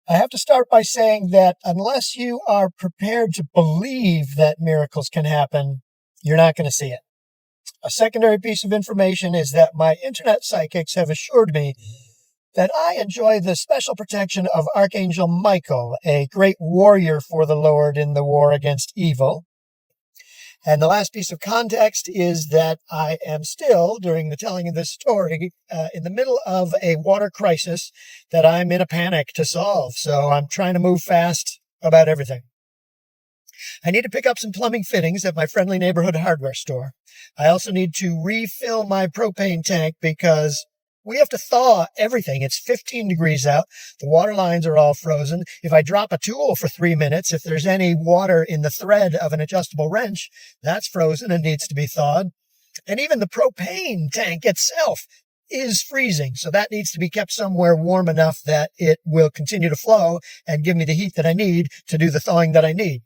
I have to start by saying that unless you are prepared to believe that miracles can happen, you're not going to see it. A secondary piece of information is that my internet psychics have assured me that I enjoy the special protection of Archangel Michael, a great warrior for the Lord in the war against evil. And the last piece of context is that I am still, during the telling of this story, in the middle of a water crisis that I'm in a panic to solve. So I'm trying to move fast about everything. I need to pick up some plumbing fittings at my friendly neighborhood hardware store. I also need to refill my propane tank because we have to thaw everything. It's 15 degrees out. The water lines are all frozen. If I drop a tool for 3 minutes, if there's any water in the thread of an adjustable wrench, that's frozen and needs to be thawed. And even the propane tank itself is freezing. So that needs to be kept somewhere warm enough that it will continue to flow and give me the heat that I need to do the thawing that I need.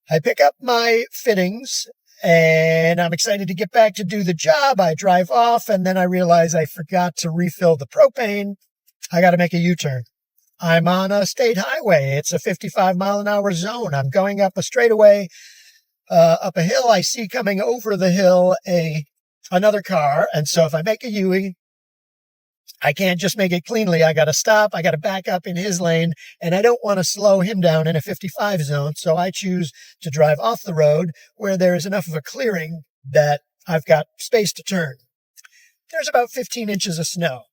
I pick up my fittings and I'm excited to get back to do the job. I drive off and then I realize I forgot to refill the propane. I got to make a U-turn. I'm on a state highway. It's a 55-mile-an-hour zone. I'm going up a straightaway, up a hill. I see coming over the hill another car. And so if I make a U, I can't just make it cleanly. I got to stop. I got to back up in his lane, and I don't want to slow him down in a 55 zone. So I choose to drive off the road where there is enough of a clearing that I've got space to turn. There's about 15 inches of snow.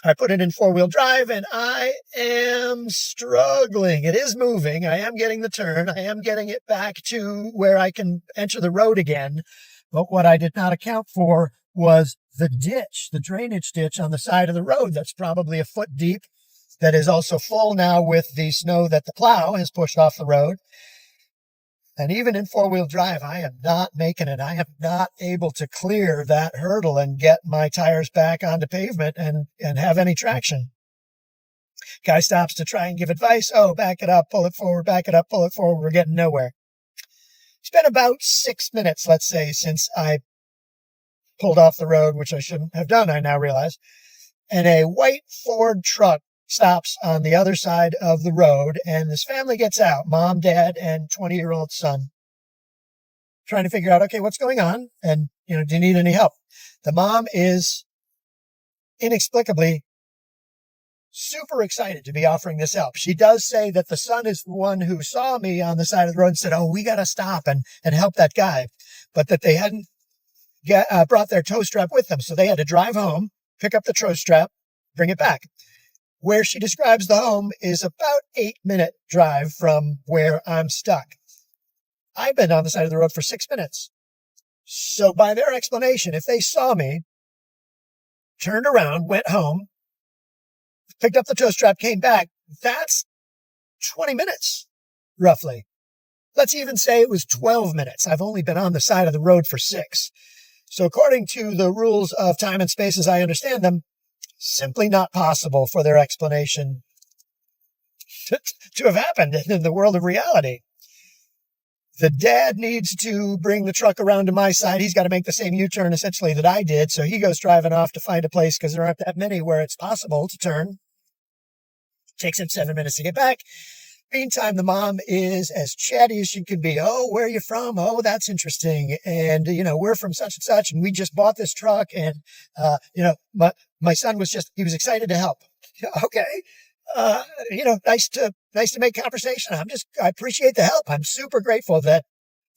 I put it in four-wheel drive, and I am struggling. It is moving. I am getting the turn. I am getting it back to where I can enter the road again. But what I did not account for was the ditch, the drainage ditch on the side of the road that's probably a foot deep, that is also full now with the snow that the plow has pushed off the road. And even in four-wheel drive, I am not making it. I am not able to clear that hurdle and get my tires back onto pavement and have any traction. Guy stops to try and give advice. Oh, back it up, pull it forward, back it up, pull it forward. We're getting nowhere. It's been about 6 minutes, let's say, since I pulled off the road, which I shouldn't have done, I now realize. And a white Ford truck stops on the other side of the road, and this family gets out, mom, dad, and 20-year-old son, trying to figure out, okay, what's going on? And, do you need any help? The mom is inexplicably super excited to be offering this help. She does say that the son is the one who saw me on the side of the road and said, oh, we got to stop and help that guy, but that they hadn't brought their tow strap with them. So they had to drive home, pick up the tow strap, bring it back. Where she describes the home is about 8-minute drive from where I'm stuck. I've been on the side of the road for 6 minutes. So by their explanation, if they saw me, turned around, went home, picked up the tow strap, came back, that's 20 minutes, roughly. Let's even say it was 12 minutes. I've only been on the side of the road for 6. So according to the rules of time and space as I understand them, simply not possible for their explanation to have happened in the world of reality. The dad needs to bring the truck around to my side. He's got to make the same U-turn essentially that I did. So he goes driving off to find a place because there aren't that many where it's possible to turn. Takes him 7 minutes to get back. Meantime, the mom is as chatty as she can be. Oh, where are you from? Oh, that's interesting. And, we're from such and such, and we just bought this truck. And, my son he was excited to help. Okay. Nice to make conversation. I appreciate the help. I'm super grateful that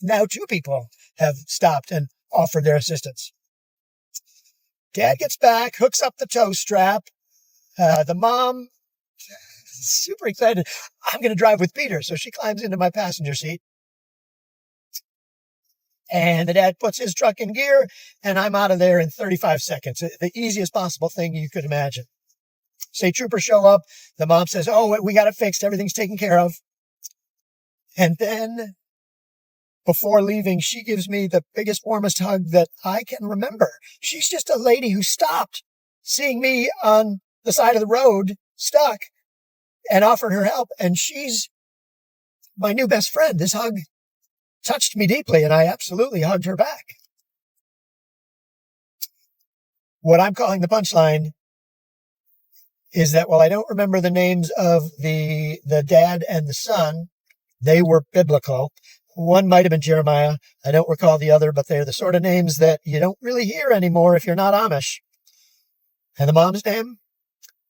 now 2 people have stopped and offered their assistance. Dad gets back, hooks up the tow strap. The mom, super excited. I'm going to drive with Peter. So she climbs into my passenger seat. And the dad puts his truck in gear, and I'm out of there in 35 seconds. The easiest possible thing you could imagine. State troopers show up. The mom says, oh, we got it fixed. Everything's taken care of. And then before leaving, she gives me the biggest, warmest hug that I can remember. She's just a lady who stopped seeing me on the side of the road, stuck, and offered her help. And she's my new best friend. This hug touched me deeply, and I absolutely hugged her back. What I'm calling the punchline is that while I don't remember the names of the dad and the son, they were biblical. One might have been Jeremiah. I don't recall the other, but they're the sort of names that you don't really hear anymore if you're not Amish. And the mom's name?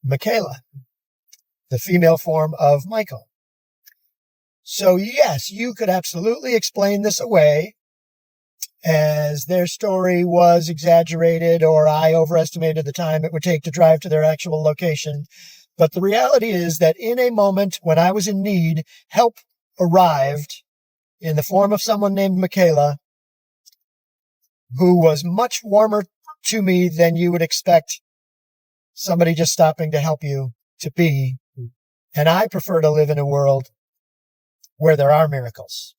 Michaela, the female form of Michael. So yes, you could absolutely explain this away as their story was exaggerated, or I overestimated the time it would take to drive to their actual location. But the reality is that in a moment when I was in need, help arrived in the form of someone named Michaela, who was much warmer to me than you would expect somebody just stopping to help you to be. And I prefer to live in a world where there are miracles.